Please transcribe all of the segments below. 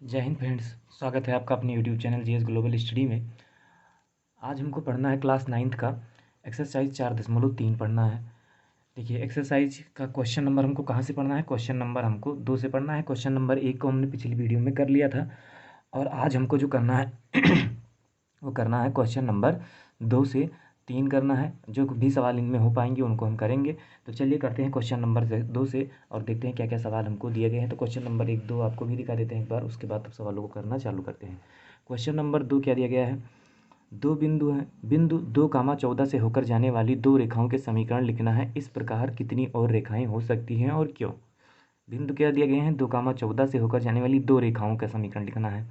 जय हिंद फ्रेंड्स। स्वागत है आपका अपने YouTube channel GS global study में। आज हमको पढ़ना है क्लास 9th का एक्सरसाइज 4.3 पढ़ना है। देखिए, एक्सरसाइज का क्वेश्चन नंबर हमको कहाँ से पढ़ना है? क्वेश्चन नंबर हमको 2 से पढ़ना है। क्वेश्चन नंबर 1 को हमने पिछली वीडियो में कर लिया था और आज हमको जो करना है वो करना है क्वेश्चन नंबर 2 से 3 करना है। जो भी सवाल इनमें हो पाएंगे उनको हम करेंगे। तो चलिए करते हैं क्वेश्चन नंबर 2 से और देखते हैं क्या क्या सवाल हमको दिए गए हैं। तो क्वेश्चन नंबर 1 2 आपको भी दिखा देते हैं एक बार, उसके बाद अब सवालों को करना चालू करते हैं। क्वेश्चन नंबर 2 क्या दिया गया है? दो बिंदु हैं, बिंदु 2,14 से होकर जाने वाली दो रेखाओं के समीकरण लिखना है। इस प्रकार कितनी और रेखाएं हो सकती हैं और क्यों? बिंदु क्या दिए गए हैं? 2,14 से होकर जाने वाली दो रेखाओं का समीकरण लिखना है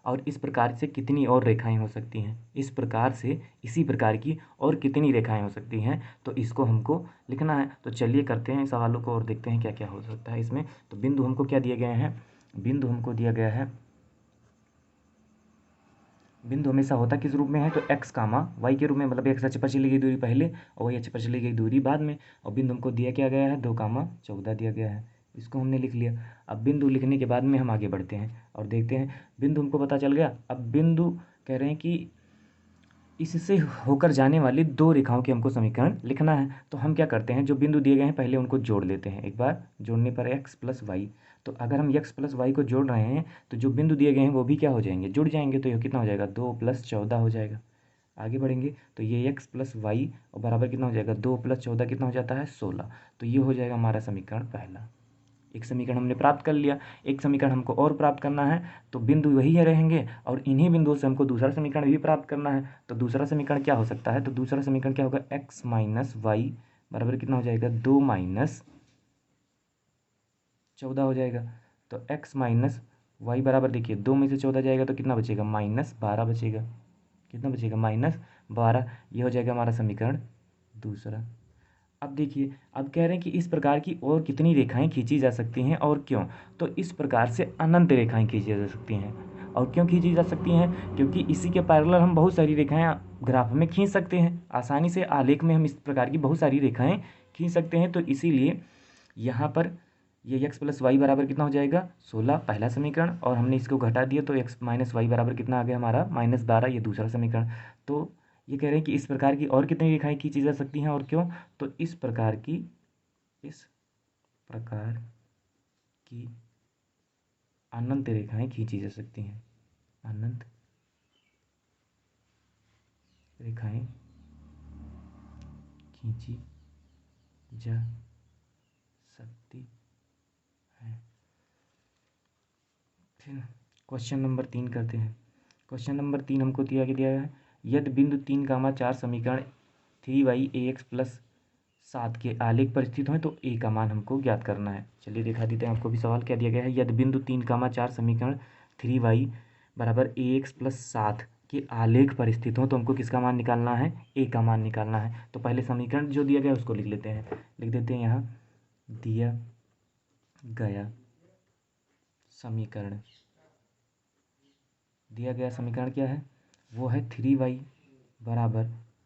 और इस प्रकार से कितनी और रेखाएं हो सकती हैं। इस प्रकार से इसी प्रकार की और कितनी रेखाएं हो सकती हैं, तो इसको हमको लिखना है। तो चलिए करते हैं सवालों को और देखते हैं क्या क्या हो सकता है इसमें। तो बिंदु हमको क्या दिए गए हैं? बिंदु हमको दिया गया है, बिंदु हमेशा होता किस रूप में है? तो एक्स कामा वाई के रूप में, मतलब एक्स अक्ष पर चली गई दूरी पहले और वाई अक्ष पर चली गई दूरी बाद में। और बिंदु हमको दिया क्या गया है? 2,14 दिया गया है। इसको हमने लिख लिया। अब बिंदु लिखने के बाद में हम आगे बढ़ते हैं और देखते हैं। बिंदु हमको पता चल गया। अब बिंदु कह रहे हैं कि इससे होकर जाने वाली दो रेखाओं के हमको समीकरण लिखना है। तो हम क्या करते हैं, जो बिंदु दिए गए हैं पहले उनको जोड़ लेते हैं। एक बार जोड़ने पर एक्स प्लस वाई, तो अगर हम एक्स प्लस वाई को जोड़ रहे हैं तो जो बिंदु दिए गए हैं वो भी क्या हो जाएंगे? जुड़ जाएंगे। तो ये कितना हो जाएगा? 2 + 14 हो जाएगा। आगे बढ़ेंगे तो ये एक्स प्लस वाई और बराबर कितना हो जाएगा? 2 + 14 कितना हो जाता है? 16। तो ये हो जाएगा हमारा समीकरण पहला। एक समीकरण हमने प्राप्त कर लिया। एक समीकरण हमको और प्राप्त करना है, तो बिंदु वही है रहेंगे और इन्हीं बिंदुओं से हमको दूसरा समीकरण भी प्राप्त करना है। तो दूसरा समीकरण क्या हो सकता है? तो दूसरा समीकरण क्या होगा? एक्स माइनस वाई बराबर कितना हो जाएगा? 2 - 14 हो जाएगा। तो एक्स माइनस वाई बराबर, देखिए 2 में से 14 जाएगा तो कितना बचेगा? -12 बचेगा। कितना बचेगा? -12। ये हो जाएगा हमारा समीकरण दूसरा। अब देखिए, अब कह रहे हैं कि इस प्रकार की और कितनी रेखाएं खींची जा सकती हैं और क्यों? तो इस प्रकार से अनंत रेखाएं खींची जा सकती हैं। और क्यों खींची जा सकती हैं? क्योंकि इसी के पैरेलल हम बहुत सारी रेखाएं ग्राफ में खींच सकते हैं आसानी से। आलेख में हम इस प्रकार की बहुत सारी रेखाएं खींच सकते हैं। तो इसीलिए यहाँ पर ये एक्स प्लस वाई बराबर कितना हो जाएगा? 16 पहला समीकरण, और हमने इसको घटा दिया तो एक्स माइनस वाई बराबर कितना आ गया हमारा? -12 ये दूसरा समीकरण। तो ये कह रहे हैं कि इस प्रकार की और कितनी रेखाएं खींची जा सकती हैं और क्यों? तो इस प्रकार की अनंत रेखाएं खींची जा सकती हैं। अनंत रेखाएं खींची जा सकती हैं। फिर क्वेश्चन नंबर 3 करते हैं। क्वेश्चन नंबर 3 हमको दिया है, यदि बिंदु 3,4 समीकरण 3y ax + 7 के आलेख पर स्थित हो तो ए का मान हमको ज्ञात करना है। चलिए दिखा देते हैं आपको भी सवाल क्या दिया गया है। यदि बिंदु 3,4 समीकरण 3y = ax + 7 के आलेख पर स्थित हो तो हमको किसका मान निकालना है? ए का मान निकालना है। तो पहले समीकरण जो दिया गया है उसको लिख लेते हैं। लिख देते हैं यहाँ, दिया गया समीकरण, दिया गया समीकरण क्या है? वो है 3y =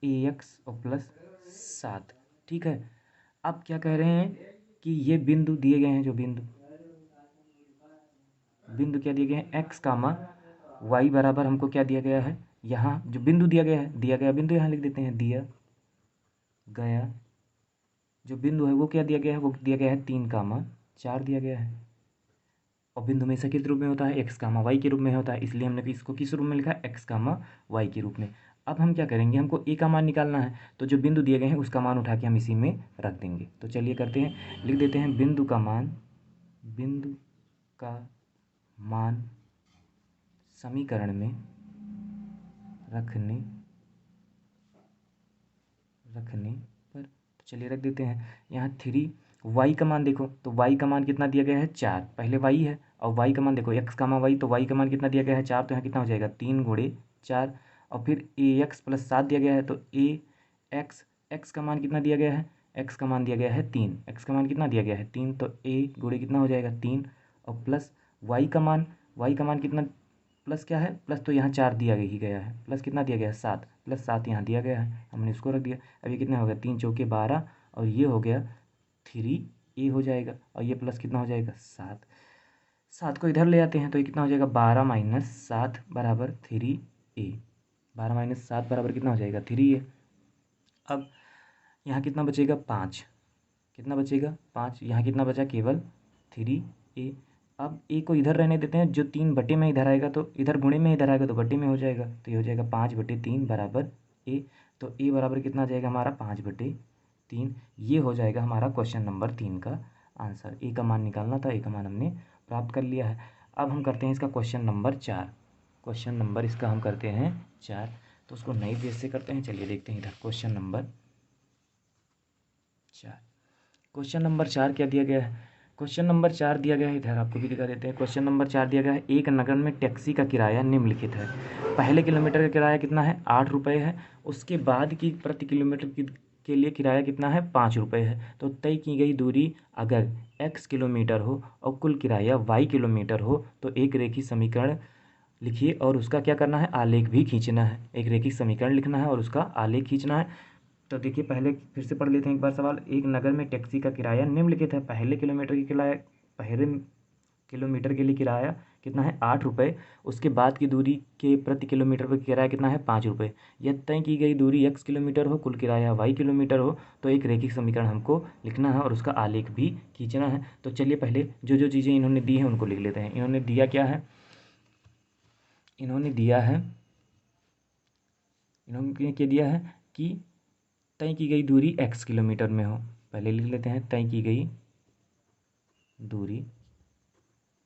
ax + 7। ठीक है। अब क्या कह रहे हैं कि ये बिंदु दिए गए हैं, जो बिंदु क्या दिए गए हैं? x कामा y बराबर हमको क्या दिया गया है? यहाँ जो बिंदु दिया गया बिंदु यहाँ लिख देते हैं। दिया गया जो बिंदु है वो क्या दिया गया है? वो दिया गया है 3,4 दिया गया है। और बिंदु हमेशा किस रूप में होता है? एक्स कामा वाई के रूप में होता है, इसलिए हमने इसको किस रूप में लिखा है? एक्स कामा वाई के रूप में। अब हम क्या करेंगे, हमको ए का मान निकालना है। तो जो बिंदु दिए गए हैं उसका मान उठा के हम इसी में रख देंगे। तो चलिए करते हैं, लिख देते हैं बिंदु का मान समीकरण में रखने पर, तो चलिए रख देते हैं यहाँ 3। वाई का मान देखो, तो वाई का मान कितना दिया गया है? 4। पहले वाई है और वाई का मान देखो एक्स कामा वाई, तो वाई का मान कितना दिया गया है? 4। तो यहाँ कितना हो जाएगा? 3 × 4। और फिर ए एक्स प्लस 7 दिया गया है, तो ए एक्स का मान कितना दिया गया है? एक्स का मान दिया गया है 3। एक्स का मान कितना दिया गया है? 3। तो ए गुणे कितना हो जाएगा? 3। और प्लस वाई का मान कितना? प्लस क्या है? प्लस तो यहाँ 4 दिया ही गया है, प्लस कितना दिया गया है? 7। +7 यहाँ दिया गया है, हमने इसको रख दिया। अब ये कितना हो गया? 3 × 4 = 12 और ये हो गया 3a हो जाएगा और ये प्लस कितना हो जाएगा? 7। 7 को इधर ले आते हैं तो ये कितना हो जाएगा 12 माइनस 7 बराबर 3a। 12 माइनस 7 बराबर कितना हो जाएगा 3a। अब यहाँ कितना बचेगा 5, कितना बचेगा 5, यहाँ कितना बचा केवल 3a। अब a को इधर रहने देते हैं, जो 3 बटे में इधर आएगा तो इधर गुणे में इधर आएगा तो बटे में हो जाएगा, तो ये हो जाएगा 5/3 बराबर a। तो a बराबर कितना आ जाएगा हमारा 5/3। ये हो जाएगा हमारा क्वेश्चन नंबर 3 का आंसर। a का मान निकालना था, a का मान हमने प्राप्त कर लिया है। अब हम करते हैं इसका क्वेश्चन नंबर 4। क्वेश्चन नंबर इसका हम करते हैं 4, तो उसको नई पेज से करते हैं। चलिए देखते हैं इधर क्वेश्चन नंबर 4। क्वेश्चन नंबर 4 क्या दिया गया है? क्वेश्चन नंबर 4 दिया गया है, इधर आपको भी दिखा देते हैं। क्वेश्चन नंबर 4 दिया गया है, एक नगर में टैक्सी का किराया निम्नलिखित है। पहले किलोमीटर का किराया कितना है 8 रुपये है, उसके बाद की प्रति किलोमीटर के लिए किराया कितना है 5 रुपये है। तो तय की गई दूरी अगर x किलोमीटर हो और कुल किराया y किलोमीटर हो तो एक रेखीय समीकरण लिखिए और उसका क्या करना है आलेख भी खींचना है। एक रेखीय समीकरण लिखना है और उसका आलेख खींचना है। तो देखिए पहले फिर से पढ़ लेते हैं एक बार सवाल। एक नगर में टैक्सी का किराया निम्नलिखित है। पहले किलोमीटर के लिए किराया कितना है 8 रुपये, उसके बाद की दूरी के प्रति किलोमीटर पर किराया कितना है 5 रुपये। यह तय की गई दूरी x किलोमीटर हो, कुल किराया y किलोमीटर हो तो एक रैखिक समीकरण हमको लिखना है और उसका आलेख भी खींचना है। तो चलिए पहले जो जो चीज़ें इन्होंने दी हैं उनको लिख लेते हैं। इन्होंने दिया क्या है, इन्होंने दिया है कि तय की गई दूरी x किलोमीटर में हो। पहले लिख लेते हैं तय की गई दूरी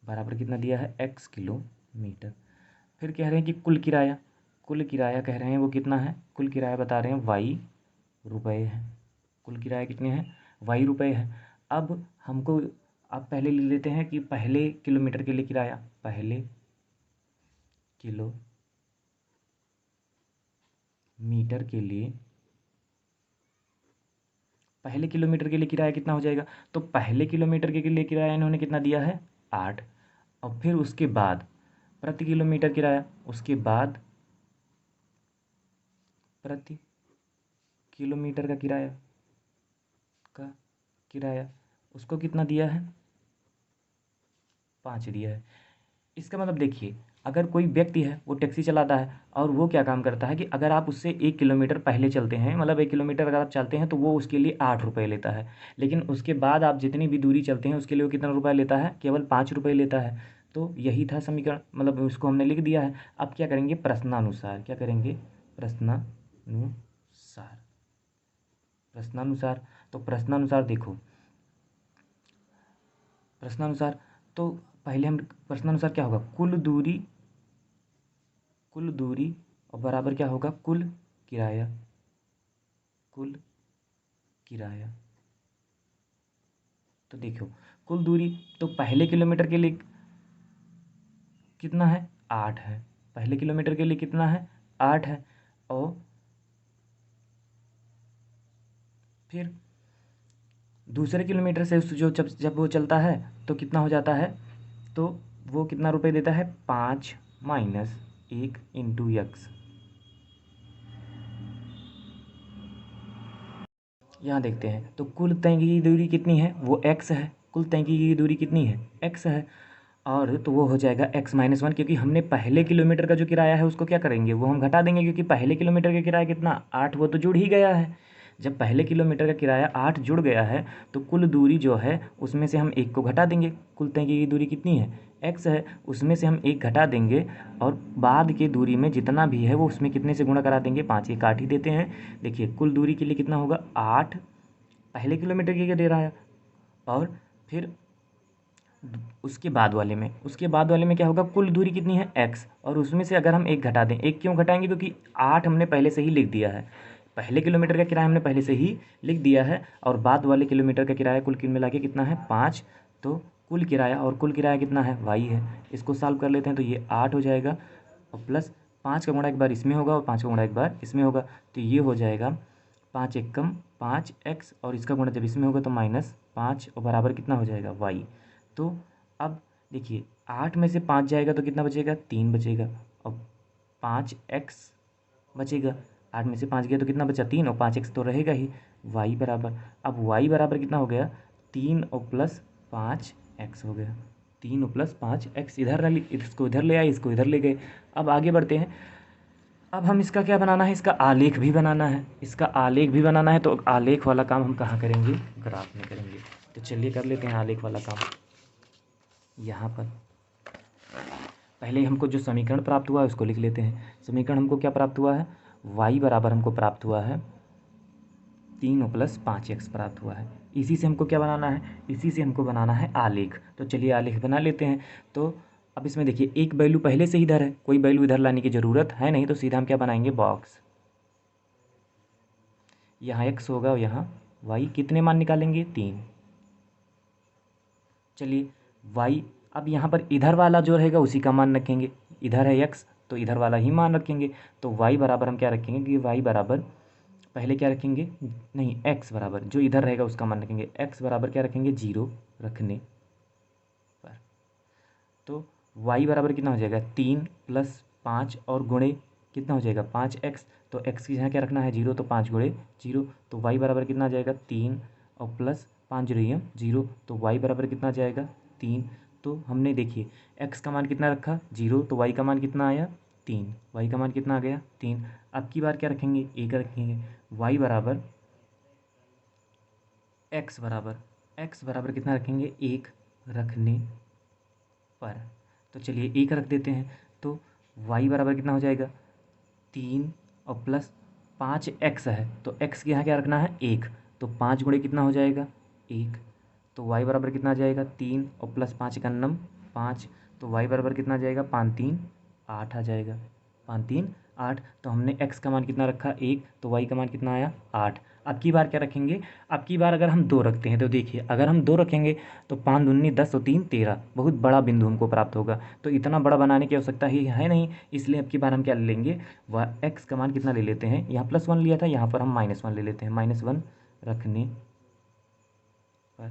बराबर कितना दिया है x किलोमीटर। फिर कह रहे हैं कि कुल किराया कह रहे हैं वो कितना है, कुल किराया बता रहे हैं y रुपये है। कुल किराया कितने हैं y रुपये है। अब हमको अब पहले लिख लेते हैं कि पहले किलोमीटर के लिए किराया, पहले किलोमीटर के लिए किराया कितना हो जाएगा। तो पहले किलोमीटर के लिए किराया इन्होंने कितना दिया है 8, और फिर उसके बाद प्रति किलोमीटर किराया, उसके बाद प्रति किलोमीटर का किराया उसको कितना दिया है 5 दिया है। इसका मतलब देखिए अगर कोई व्यक्ति है वो टैक्सी चलाता है और वो क्या काम करता है कि अगर आप उससे 1 किलोमीटर पहले चलते हैं, मतलब 1 किलोमीटर अगर आप चलते हैं तो वो उसके लिए 8 रुपये लेता है। लेकिन उसके बाद आप जितनी भी दूरी चलते हैं उसके लिए वो कितना रुपया लेता है, केवल 5 रुपये लेता है। तो यही था समीकरण, मतलब उसको हमने लिख दिया है। अब क्या करेंगे प्रश्नानुसार, क्या करेंगे प्रश्नानुसार। तो प्रश्नानुसार देखो, प्रश्नानुसार तो पहले हम प्रश्नानुसार क्या होगा कुल दूरी और बराबर क्या होगा कुल किराया। तो देखो कुल दूरी तो पहले किलोमीटर के लिए कितना है 8 है, पहले किलोमीटर के लिए कितना है 8 है। और फिर दूसरे किलोमीटर से जो जब वो चलता है तो कितना हो जाता है, तो वो कितना रुपए देता है 5 माइनस 1 इंटू एक्स। यहाँ देखते हैं तो कुल तय की दूरी कितनी है वो x है, कुल तय की दूरी कितनी है x है। और तो वो हो जाएगा x-1, क्योंकि हमने पहले किलोमीटर का जो किराया है उसको क्या करेंगे वो हम घटा देंगे, क्योंकि पहले किलोमीटर का किराया कितना 8 वो तो जुड़ ही गया है। जब पहले किलोमीटर का किराया 8 जुड़ गया है तो कुल दूरी जो है उसमें से हम 1 को घटा देंगे। कुल तय की दूरी कितनी है x है, उसमें से हम 1 घटा देंगे और बाद की दूरी में जितना भी है वो उसमें कितने से गुणा करा देंगे 5 1 8 ही देते हैं। देखिए कुल दूरी के लिए कितना होगा 8 पहले किलोमीटर के दे रहा है, और फिर उसके बाद वाले में क्या होगा कुल दूरी कितनी है x, और उसमें से अगर हम 1 घटा दें, 1 क्यों घटाएंगे क्योंकि 8 हमने पहले से ही लिख दिया है, पहले किलोमीटर का किराया हमने पहले से ही लिख दिया है और बाद वाले किलोमीटर का किराया कुल मिला के कितना है 5। तो कुल किराया कितना है y है। इसको सॉल्व कर लेते हैं तो ये 8 हो जाएगा और प्लस 5 का गुणा एक बार इसमें होगा और 5 का गुणा एक बार इसमें होगा, तो ये हो जाएगा 5 एकम 5x और इसका गुणा जब इसमें होगा तो -5 और बराबर कितना हो जाएगा y। तो अब देखिए 8 में से 5 जाएगा तो कितना बचेगा 3 बचेगा और 5x बचेगा। 8 में से 5 गया तो कितना बचा 3 और 5x तो रहेगा ही। y बराबर, अब y बराबर कितना हो गया 3 और प्लस 5x हो गया। 3 प्लस 5x इधर इसको इधर ले आए, इसको इधर ले गए। अब आगे बढ़ते हैं। अब हम इसका क्या बनाना है, इसका आलेख भी बनाना है। इसका आलेख भी बनाना है तो आलेख वाला काम हम कहाँ करेंगे, ग्राफ में करेंगे। तो चलिए कर लेते हैं आलेख वाला काम। यहाँ पर पहले हमको जो समीकरण प्राप्त हुआ है उसको लिख लेते हैं। समीकरण हमको क्या प्राप्त हुआ है, y बराबर हमको प्राप्त हुआ है 3 प्लस 5x प्राप्त हुआ है। इसी से हमको क्या बनाना है, इसी से हमको बनाना है आलेख। तो चलिए आलेख बना लेते हैं। तो अब इसमें देखिए एक वैल्यू पहले से ही इधर है, कोई वैल्यू इधर लाने की ज़रूरत है नहीं, तो सीधा हम क्या बनाएंगे, बॉक्स। यहाँ x होगा और यहाँ y, कितने मान निकालेंगे, 3। चलिए y, अब यहाँ पर इधर वाला जो रहेगा उसी का मान रखेंगे। इधर है x तो इधर वाला ही मान रखेंगे। तो y बराबर हम क्या रखेंगे कि y बराबर पहले क्या रखेंगे, नहीं x बराबर जो इधर रहेगा उसका मान रखेंगे। x बराबर क्या रखेंगे, 0 रखने पर। तो y बराबर कितना हो जाएगा, 3 प्लस 5 और गुणे कितना हो जाएगा, 5x। तो x की जगह क्या रखना है, 0, तो 5 गुणे 0। तो y बराबर कितना आ जाएगा, 3 और प्लस 5 जोड़िए 0। तो y बराबर कितना आ जाएगा, 3। तो हमने देखिए x का मान कितना रखा, 0, तो y का मान कितना आया, 3। y का मान कितना आ गया, 3। अब की बार क्या रखेंगे, 1 रखेंगे। y बराबर x बराबर कितना रखेंगे, 1 रखने पर। तो चलिए 1 रख देते हैं। तो y बराबर कितना हो जाएगा, 3 और प्लस 5x है, तो x के यहाँ क्या रखना है, 1। तो 5 गुणे कितना हो जाएगा, 1। तो y बराबर कितना आ जाएगा, 3 और प्लस 5 का नम 5। तो y बराबर कितना आ जाएगा, 5 3 8 आ जाएगा, 5 3 8। तो हमने x का मान कितना रखा, 1, तो y का मान कितना आया, 8। अब की बार क्या रखेंगे, अब की बार अगर हम 2 रखते हैं तो देखिए अगर हम 2 रखेंगे तो 5 दूनी 10 और 3 13, बहुत बड़ा बिंदु हमको प्राप्त होगा। तो इतना बड़ा बनाने की आवश्यकता ही है नहीं, इसलिए अब की बार हम क्या ले लेंगे, वह x का मान कितना ले लेते हैं, यहाँ +1 लिया था, यहाँ पर हम -1 ले लेते हैं, -1 रखने पर।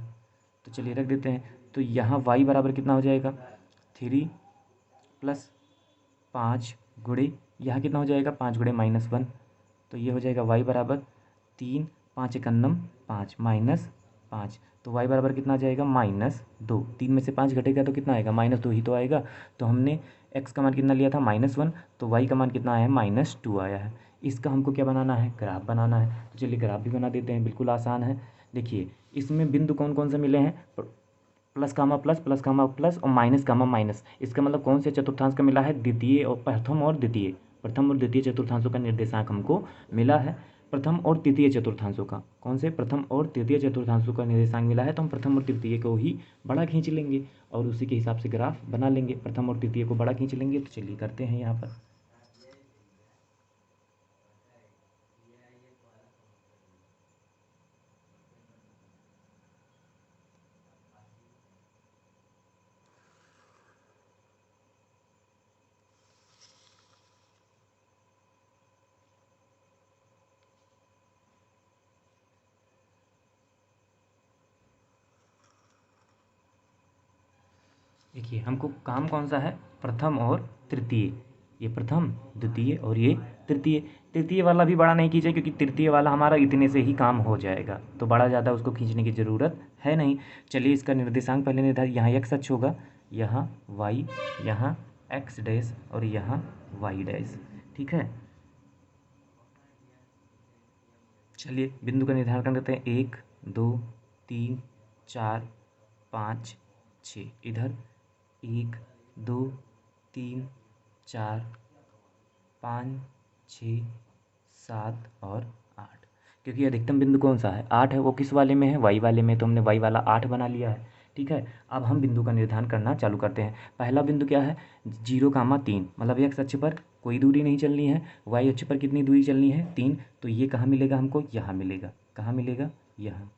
तो चलिए रख देते हैं। तो यहाँ y बराबर कितना हो जाएगा, 3 प्लस 5 गुणे यहाँ कितना हो जाएगा, 5 गुणे -1। तो ये हो जाएगा y बराबर 3, 5 एकन्नम 5 -5। तो y बराबर कितना आ जाएगा, -2। 3 में से 5 घटेगा तो कितना आएगा, -2 ही तो आएगा। तो हमने x का मान कितना लिया था, -1, तो y का मान कितना आया है, -2 आया है। इसका हमको क्या बनाना है, ग्राफ बनाना है। तो चलिए ग्राफ भी बना देते हैं, बिल्कुल आसान है। देखिए इसमें बिंदु कौन कौन से मिले हैं, प्लस कामा प्लस, प्लस कामा प्लस और माइनस कामा माइनस। इसका मतलब कौन से चतुर्थांश का मिला है, द्वितीय और प्रथम और द्वितीय, प्रथम और द्वितीय चतुर्थांशों का निर्देशांक हमको मिला है। प्रथम और तृतीय चतुर्थांशों का, कौन से, प्रथम और तृतीय चतुर्थांशों का निर्देशांक मिला है, तो हम प्रथम और तृतीय को ही बड़ा खींच लेंगे और उसी के हिसाब से ग्राफ बना लेंगे। प्रथम और तृतीय को बड़ा खींच लेंगे। तो चलिए करते हैं यहाँ पर। देखिए हमको काम कौन सा है, प्रथम और तृतीय। ये प्रथम, द्वितीय और ये तृतीय। तृतीय वाला भी बड़ा नहीं खींचे क्योंकि तृतीय वाला हमारा इतने से ही काम हो जाएगा, तो बड़ा ज़्यादा उसको खींचने की ज़रूरत है नहीं। चलिए इसका निर्देशांक पहले निर्धारित, यहाँ x अक्ष होगा, यहाँ y, यहाँ x डैश और यहाँ y डैश, ठीक है। चलिए बिंदु का निर्धारण कर देते हैं, 1 2 3 4 5 6। इधर 1 2 3 4 5 6 7 और 8। क्योंकि अधिकतम बिंदु कौन सा है, 8 है, वो किस वाले में है, y वाले में, तो हमने y वाला 8 बना लिया है, ठीक है। अब हम बिंदु का निर्धारण करना चालू करते हैं। पहला बिंदु क्या है, 0,3, मतलब x अक्ष पर कोई दूरी नहीं चलनी है, y अक्ष पर कितनी दूरी चलनी है, 3। तो ये कहाँ मिलेगा हमको, यहाँ मिलेगा, कहाँ मिलेगा, यहाँ।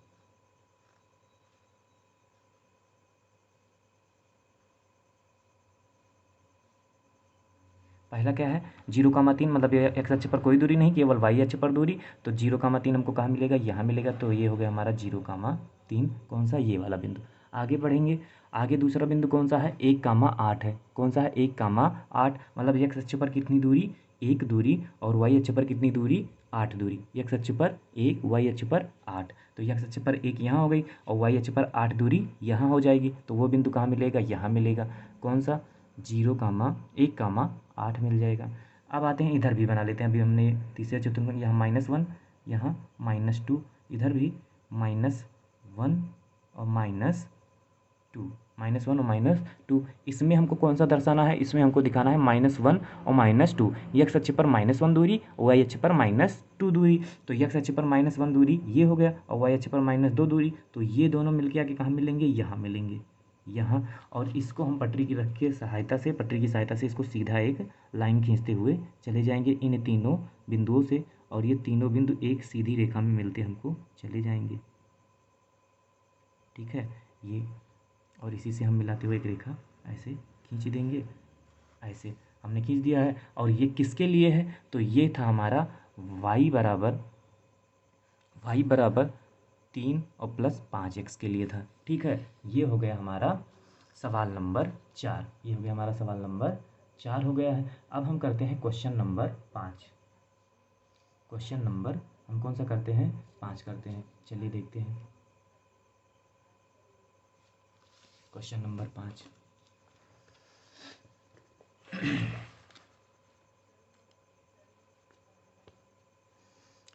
पहला क्या है, 0,3, मतलब ये x अक्ष पर कोई दूरी नहीं, केवल y अक्ष पर दूरी। तो 0,3 हमको कहाँ मिलेगा, यहाँ मिलेगा। तो ये हो गया हमारा 0,3, कौन सा, ये वाला बिंदु। आगे बढ़ेंगे, आगे दूसरा बिंदु कौन सा है, 1,8 है। कौन सा है, 1,8, मतलब x अक्ष पर कितनी दूरी, 1 दूरी और वाई अक्ष पर कितनी दूरी, 8 दूरी। एक्स अक्ष पर 1, वाई अक्ष पर 8, तो एक्स अक्ष पर 1 यहाँ हो गई और वाई अक्ष पर 8 दूरी यहाँ हो जाएगी। तो वो बिंदु कहाँ मिलेगा, यहाँ मिलेगा। कौन सा, 0,1,8 मिल जाएगा। अब आते हैं इधर भी बना लेते हैं। अभी हमने तीसरे चतुर्भुज, यहाँ -1, यहाँ -2, इधर भी -1 और -2, -1 और -2। इसमें हमको कौन सा दर्शाना है, इसमें हमको दिखाना है -1 और -2। एक्स अक्ष पर -1 दूरी और वाई अक्ष पर -2 दूरी। तो एक्स अक्ष पर -1 दूरी ये हो गया और वाई अक्ष पर -2 दूरी, तो ये दोनों मिलके आके कहाँ मिलेंगे, यहाँ मिलेंगे, यहाँ। और इसको हम पटरी की सहायता से इसको सीधा एक लाइन खींचते हुए चले जाएंगे इन तीनों बिंदुओं से, और ये तीनों बिंदु एक सीधी रेखा में मिलते हमको चले जाएंगे। ठीक है, ये, और इसी से हम मिलाते हुए एक रेखा ऐसे खींच देंगे। ऐसे हमने खींच दिया है। और ये किसके लिए है, तो ये था हमारा y बराबर 3 और +5x के लिए था। ठीक है, ये हो गया हमारा सवाल नंबर 4। ये हो गया हमारा सवाल नंबर 4 हो गया है। अब हम करते हैं क्वेश्चन नंबर 5। क्वेश्चन नंबर हम कौन सा करते हैं, 5 करते हैं। चलिए देखते हैं क्वेश्चन नंबर 5।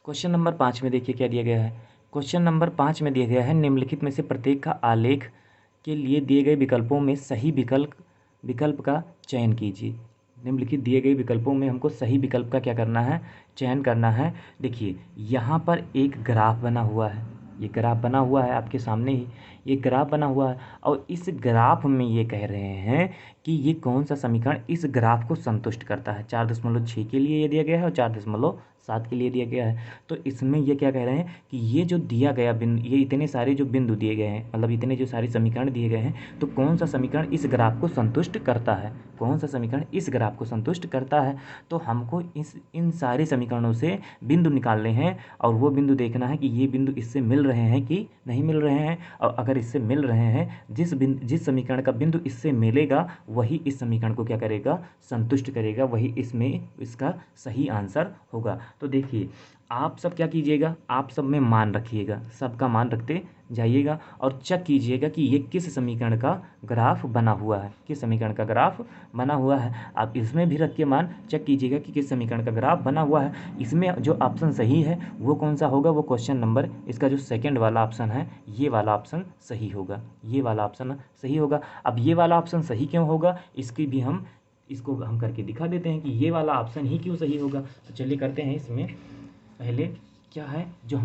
क्वेश्चन नंबर 5 में देखिए क्या दिया गया है। क्वेश्चन नंबर 5 में दिया गया है, निम्नलिखित में से प्रत्येक का आलेख के लिए दिए गए विकल्पों में सही विकल्प का चयन कीजिए। निम्नलिखित दिए गए विकल्पों में हमको सही विकल्प का क्या करना है, चयन करना है। देखिए यहाँ पर एक ग्राफ बना हुआ है, ये ग्राफ बना हुआ है आपके सामने ही, ये ग्राफ बना हुआ है। और इस ग्राफ में ये कह रहे हैं कि ये कौन सा समीकरण इस ग्राफ को संतुष्ट करता है। 4.6 के लिए ये दिया गया है और 4.7 के लिए दिया गया है। तो इसमें ये क्या कह रहे हैं कि ये जो दिया गया बिंदु, ये इतने सारे जो बिंदु दिए गए हैं, मतलब इतने जो सारे समीकरण दिए गए हैं, तो कौन सा समीकरण इस ग्राफ को संतुष्ट करता है, कौन सा समीकरण इस ग्राफ को संतुष्ट करता है। तो हमको इन सारे समीकरणों से बिंदु निकालने हैं और वो बिंदु देखना है कि ये बिंदु इससे मिल रहे हैं कि नहीं मिल रहे हैं। और अगर इससे मिल रहे हैं, जिस समीकरण का बिंदु इससे मिलेगा वही इस समीकरण को क्या करेगा, संतुष्ट करेगा, वही इसमें इसका सही आंसर होगा। तो देखिए आप सब क्या कीजिएगा, आप सब में मान रखिएगा, सबका मान रखते जाइएगा और चेक कीजिएगा कि ये किस समीकरण का ग्राफ बना हुआ है, किस समीकरण का ग्राफ बना हुआ है। आप इसमें भी रख के मान चेक कीजिएगा कि किस समीकरण का ग्राफ बना हुआ है। इसमें जो ऑप्शन सही है वो कौन सा होगा, वो क्वेश्चन नंबर इसका जो सेकंड वाला ऑप्शन है, ये वाला ऑप्शन सही होगा, ये वाला ऑप्शन सही होगा। अब ये वाला ऑप्शन सही क्यों होगा, इसको हम करके दिखा देते हैं कि ये वाला ऑप्शन ही क्यों सही होगा। तो चलिए करते हैं। इसमें पहले क्या है, जो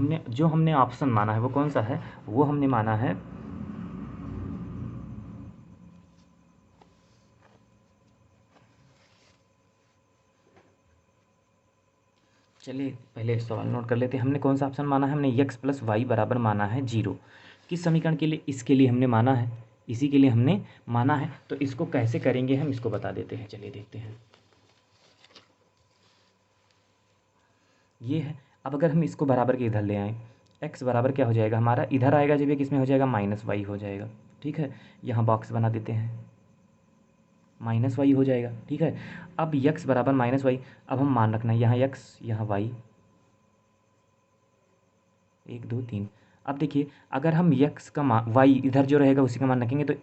हमने ऑप्शन माना है वो कौन सा है, वो हमने माना है चलिए पहले सवाल नोट कर लेते हैं। हमने कौन सा ऑप्शन माना है, हमने x + y बराबर माना है 0। किस समीकरण के लिए, इसके लिए हमने माना है, इसी के लिए हमने माना है। तो इसको कैसे करेंगे हम इसको बता देते हैं, चलिए देखते हैं। ये है। अब अगर हम इसको बराबर के इधर ले आएँ, x बराबर क्या हो जाएगा हमारा, इधर आएगा जब ये किस में हो जाएगा, -y हो जाएगा। ठीक है, यहाँ बॉक्स बना देते हैं, -y हो जाएगा। ठीक है, अब x बराबर -y, अब हम मान रखना है यहाँ x यहाँ y, 1 2 3। अब देखिए अगर हम x का मान, y इधर जो रहेगा उसी का मान रखेंगे, तो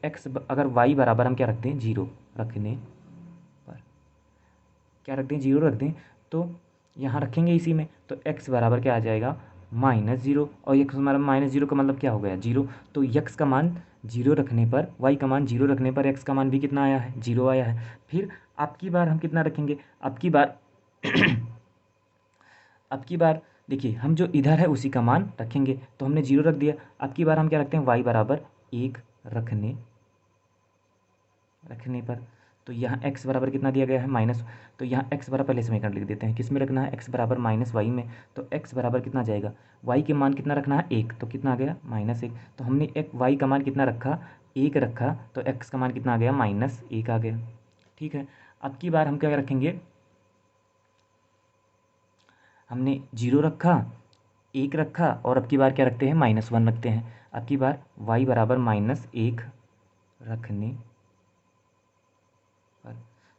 अगर y बराबर हम क्या रखते हैं, 0 रखने पर क्या रखते हैं, 0 रख दें, तो यहाँ रखेंगे इसी में, तो x बराबर क्या आ जाएगा, -0। और x हमारा -0 का मतलब क्या हो गया, 0। तो x का मान 0 रखने पर, y का मान 0 रखने पर x का मान भी कितना आया है, 0 आया है। फिर अब की बार हम कितना रखेंगे, अब की बार देखिए हम जो इधर है उसी का मान रखेंगे, तो हमने 0 रख दिया। अब की बार हम क्या रखते हैं, y बराबर 1 रखने पर, तो यहाँ x बराबर कितना दिया गया है, माइनस, तो यहाँ x बराबर पहले समीकरण लिख देते हैं, किस में रखना है, x बराबर -y में। तो x बराबर कितना जाएगा, y के मान कितना रखना है, 1, तो कितना आ गया, -1। तो हमने y का मान कितना रखा, 1 रखा, तो x का मान कितना आ गया, -1 आ गया। ठीक है, अब की बार हम क्या रखेंगे, हमने 0 रखा, 1 रखा, और अब की बार क्या रखते हैं, -1 रखते हैं। अब की बार y बराबर -1 रखने पर,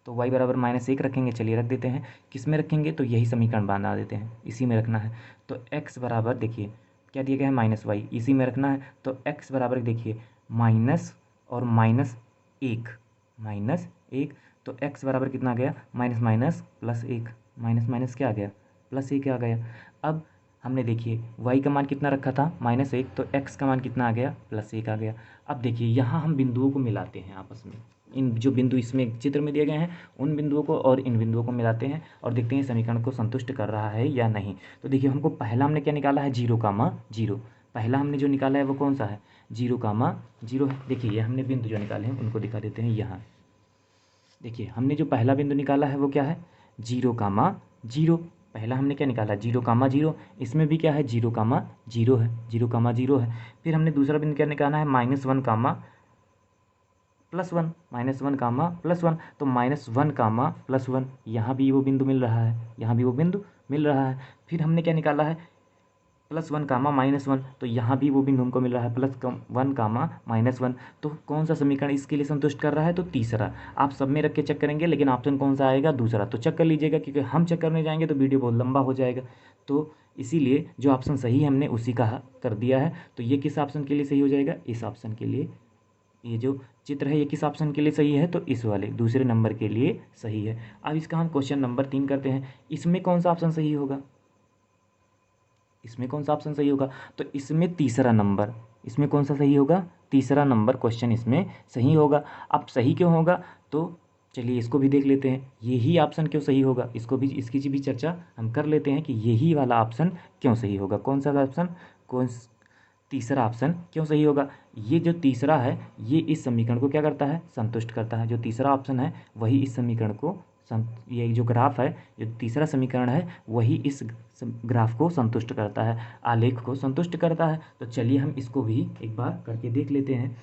तो y बराबर -1 रखेंगे, चलिए रख देते हैं। किस में रखेंगे, तो यही समीकरण बना देते हैं, इसी में रखना है। तो x बराबर देखिए क्या दिया गया है -y, इसी में रखना है। तो x बराबर देखिए माइनस और -1, -1, तो x बराबर कितना आ गया, minus minus plus 1, minus minus क्या आ गया, +1 आ गया। अब हमने देखिए y का मान कितना रखा था -1, तो x का मान कितना आ गया, +1 आ गया। अब देखिए यहाँ हम बिंदुओं को मिलाते हैं आपस में, इन जो बिंदु इसमें चित्र में दिए गए हैं उन बिंदुओं को और इन बिंदुओं को मिलाते हैं और देखते हैं समीकरण को संतुष्ट कर रहा है या नहीं। तो देखिए हमको पहला हमने क्या निकाला है, 0, पहला हमने जो निकाला है वो कौन सा है, 0, है। देखिए ये हमने बिंदु जो निकाले हैं उनको दिखा देते हैं यहाँ। देखिए हमने जो पहला बिंदु निकाला है वो क्या है, 0, पहला हमने क्या निकाला, 0, इसमें भी क्या है, 0, है, 0, है। फिर हमने दूसरा बिंदु क्या निकाला है, -1, +1, -1, तो -1, +1, यहाँ भी वो बिंदु मिल रहा है, यहाँ भी वो बिंदु मिल रहा है। फिर हमने क्या निकाला है, +1, -1, तो यहाँ भी वो बिंदु हमको मिल रहा है, +1, -1। तो कौन सा समीकरण इसके लिए संतुष्ट कर रहा है, तो तीसरा। आप सब में रख के चेक करेंगे लेकिन ऑप्शन कौन सा आएगा, दूसरा। तो चेक कर लीजिएगा, क्योंकि हम चेक करने जाएंगे तो वीडियो बहुत लंबा हो जाएगा। तो इसीलिए जो ऑप्शन सही है हमने उसी का कर दिया है। तो ये किस ऑप्शन के लिए सही हो जाएगा, इस ऑप्शन के लिए। ये जो चित्र है ये किस ऑप्शन के लिए सही है, तो इस वाले दूसरे नंबर के लिए सही है। अब इसका हम क्वेश्चन नंबर 3 करते हैं। इसमें कौन सा ऑप्शन सही होगा, इसमें कौन सा ऑप्शन सही होगा, तो इसमें तीसरा नंबर, इसमें कौन सा सही होगा, तीसरा नंबर क्वेश्चन इसमें सही होगा। अब सही क्यों होगा, तो चलिए इसको भी देख लेते हैं, यही ऑप्शन क्यों सही होगा, इसको भी, इसकी भी चर्चा हम कर लेते हैं कि यही वाला ऑप्शन क्यों सही होगा। कौन सा ऑप्शन, कौन तीसरा ऑप्शन क्यों सही होगा। ये जो तीसरा है ये इस समीकरण को क्या करता है, संतुष्ट करता है। जो तीसरा ऑप्शन है वही इस समीकरण को ये जो ग्राफ है, जो तीसरा समीकरण है वही इस ग्राफ को संतुष्ट करता है, आलेख को संतुष्ट करता है। तो चलिए हम इसको भी एक बार करके देख लेते हैं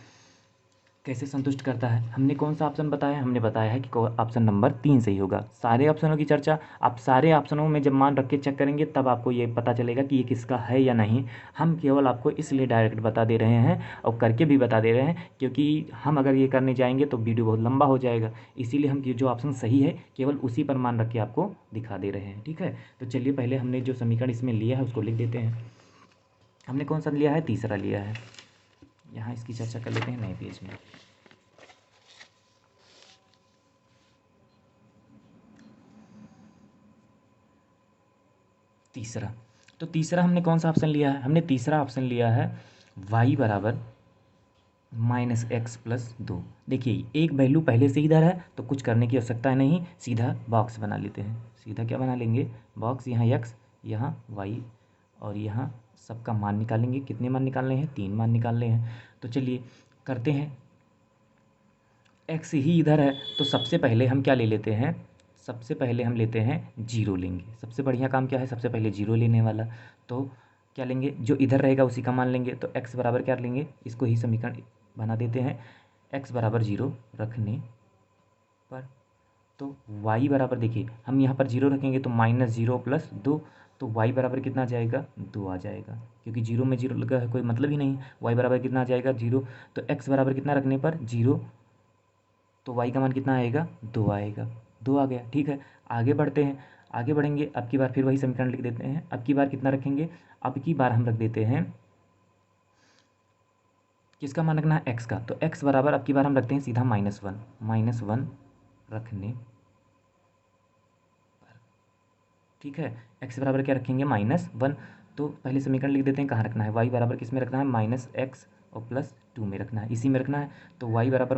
कैसे संतुष्ट करता है। हमने कौन सा ऑप्शन बताया, हमने बताया है कि ऑप्शन नंबर 3 सही होगा। सारे ऑप्शनों की चर्चा आप सारे ऑप्शनों में जब मान रख के चेक करेंगे तब आपको ये पता चलेगा कि ये किसका है या नहीं। हम केवल आपको इसलिए डायरेक्ट बता दे रहे हैं और करके भी बता दे रहे हैं, क्योंकि हम अगर ये करने जाएंगे तो वीडियो बहुत लंबा हो जाएगा। इसीलिए हम जो ऑप्शन सही है केवल उसी पर मान रख के आपको दिखा दे रहे हैं, ठीक है। तो चलिए पहले हमने जो समीकरण इसमें लिया है उसको लिख देते हैं। हमने कौन सा लिया है, तीसरा लिया है। यहाँ इसकी चर्चा कर लेते हैं नए पेज में। तीसरा, तो तीसरा हमने कौन सा ऑप्शन लिया है, हमने तीसरा ऑप्शन लिया है y बराबर -x+2। देखिए एक वैल्यू पहले से इधर है तो कुछ करने की आवश्यकता नहीं, सीधा बॉक्स बना लेते हैं। सीधा क्या बना लेंगे, बॉक्स, यहाँ x, यहाँ y और यहाँ सबका मान निकालेंगे। कितने मान निकालने हैं, 3 मान निकालने हैं। तो चलिए करते हैं। x ही इधर है तो सबसे पहले हम क्या ले लेते हैं, सबसे पहले हम लेते हैं 0 लेंगे। सबसे बढ़िया काम क्या है, सबसे पहले 0 लेने वाला। तो क्या लेंगे, जो इधर रहेगा उसी का मान लेंगे। तो x बराबर क्या लेंगे, इसको ही समीकरण बना देते हैं। x बराबर 0 रखने पर तो y बराबर, देखिए हम यहाँ पर 0 रखेंगे तो -0 + 2, तो y बराबर कितना आ जाएगा, 2 आ जाएगा, क्योंकि 0 में 0 लगा है कोई मतलब ही नहीं। y बराबर कितना आ जाएगा, 0। तो x बराबर कितना रखने पर 0, तो y का मान कितना आएगा, 2 आएगा, 2 आ गया, ठीक है। आगे बढ़ते हैं, आगे बढ़ेंगे। अब की बार फिर वही समीकरण लिख देते हैं। अब की बार कितना रखेंगे, अब की बार हम रख देते हैं किसका मान रखना है, x का। तो x बराबर अब की बार हम रखते हैं सीधा -1 रखने पर, ठीक है। x बराबर क्या रखेंगे, -1। तो पहले समीकरण लिख देते हैं कहाँ रखना है, y बराबर किस में रखना है, -x और +2 में रखना है, इसी में रखना है। तो y बराबर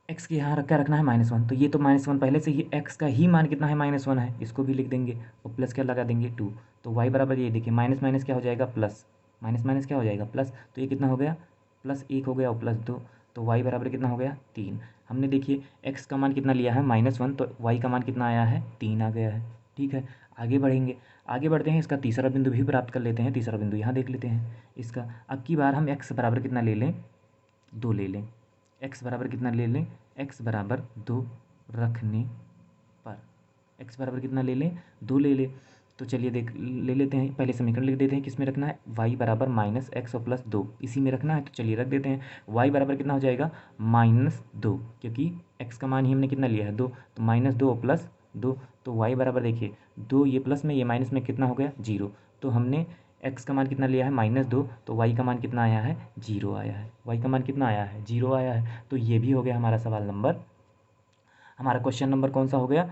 x के यहाँ क्या रखना है, -1। तो ये तो -1 पहले से ही, x का ही मान कितना है, -1 है, इसको भी लिख देंगे और प्लस क्या लगा देंगे, 2। तो y बराबर ये देखिए माइनस माइनस क्या हो जाएगा, प्लस, माइनस माइनस क्या हो जाएगा, प्लस। तो ये कितना हो गया, +1 हो गया और +2। तो y बराबर कितना हो गया, 3। हमने देखिए x का मान कितना लिया है, -1, तो y का मान कितना आया है, 3 आ गया है, ठीक है। आगे बढ़ेंगे, आगे बढ़ते हैं। इसका तीसरा बिंदु भी प्राप्त कर लेते हैं। तीसरा बिंदु यहाँ देख लेते हैं इसका। अब की बार हम x बराबर कितना ले लें, 2 ले लें। x बराबर कितना ले लें, x बराबर 2 रखने पर, x बराबर कितना ले लें, 2 ले लें। तो चलिए देख ले लेते हैं, पहले समीकरण लिख देते हैं, किस में रखना है, y बराबर माइनस एक्स और प्लस 2 इसी में रखना है। तो चलिए रख देते हैं, y बराबर कितना हो जाएगा -2, क्योंकि x का मान ही हमने कितना लिया है 2, तो -2 प्लस 2, तो y बराबर देखिए 2, ये प्लस में ये माइनस में कितना हो गया 0। तो हमने x का मान कितना लिया है -2, तो y का मान कितना आया है 0 आया है, y का मान कितना आया है 0 आया है। तो ये भी हो गया हमारा सवाल नंबर, हमारा क्वेश्चन नंबर कौन सा हो गया,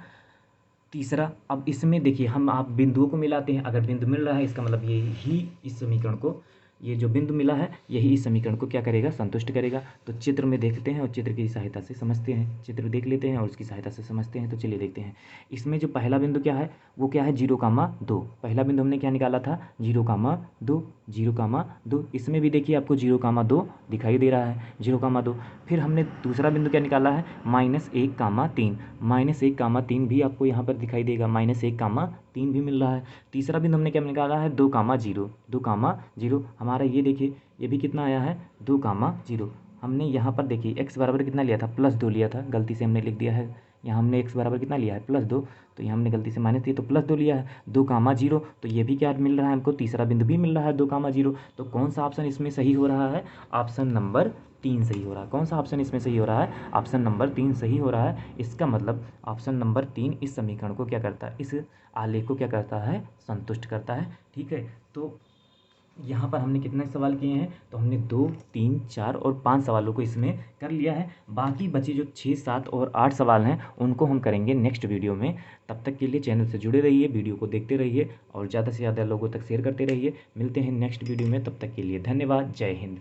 तीसरा। अब इसमें देखिए हम आप बिंदुओं को मिलाते हैं, अगर बिंदु मिल रहा है इसका मतलब यही इस समीकरण को, ये जो बिंदु मिला है यही इस समीकरण को क्या करेगा, संतुष्ट करेगा। तो चित्र में देखते हैं और चित्र की सहायता से समझते हैं, चित्र देख लेते हैं और उसकी सहायता से समझते हैं। तो चलिए देखते हैं, इसमें जो पहला बिंदु क्या है वो क्या है 0,2, पहला बिंदु हमने क्या निकाला था 0,2, 0,2। इसमें भी देखिए आपको 0,2 दिखाई दे रहा है 0,2। फिर हमने दूसरा बिंदु क्या निकाला है -1,3, -1,3 भी आपको यहाँ पर दिखाई देगा, -1,3 भी मिल रहा है। तीसरा बिंदु हमने क्या निकाला है 2,0, 2,0। हमारा ये देखिए ये भी कितना आया है 2,0। हमने यहाँ पर देखिए x बराबर कितना लिया था +2 लिया था, गलती से हमने लिख दिया है, यहाँ हमने x बराबर कितना लिया है +2, तो यहाँ हमने गलती से माइनस दिया तो +2 लिया है 2,0। तो ये भी क्या मिल रहा है हमको, तीसरा बिंदु भी मिल रहा है 2,0। तो कौन सा ऑप्शन इसमें सही हो रहा है, ऑप्शन नंबर 3 सही हो रहा है। कौन सा ऑप्शन इसमें सही हो रहा है, ऑप्शन नंबर 3 सही हो रहा है। इसका मतलब ऑप्शन नंबर 3 इस समीकरण को क्या करता है, इस आलेख को क्या करता है, संतुष्ट करता है। ठीक है, तो यहाँ पर हमने कितने सवाल किए हैं, तो हमने 2, 3, 4 और 5 सवालों को इसमें कर लिया है। बाकी बचे जो 6, 7 और 8 सवाल हैं उनको हम करेंगे नेक्स्ट वीडियो में। तब तक के लिए चैनल से जुड़े रहिए, वीडियो को देखते रहिए और ज़्यादा से ज़्यादा लोगों तक शेयर करते रहिए। मिलते हैं नेक्स्ट वीडियो में, तब तक के लिए धन्यवाद, जय हिंद।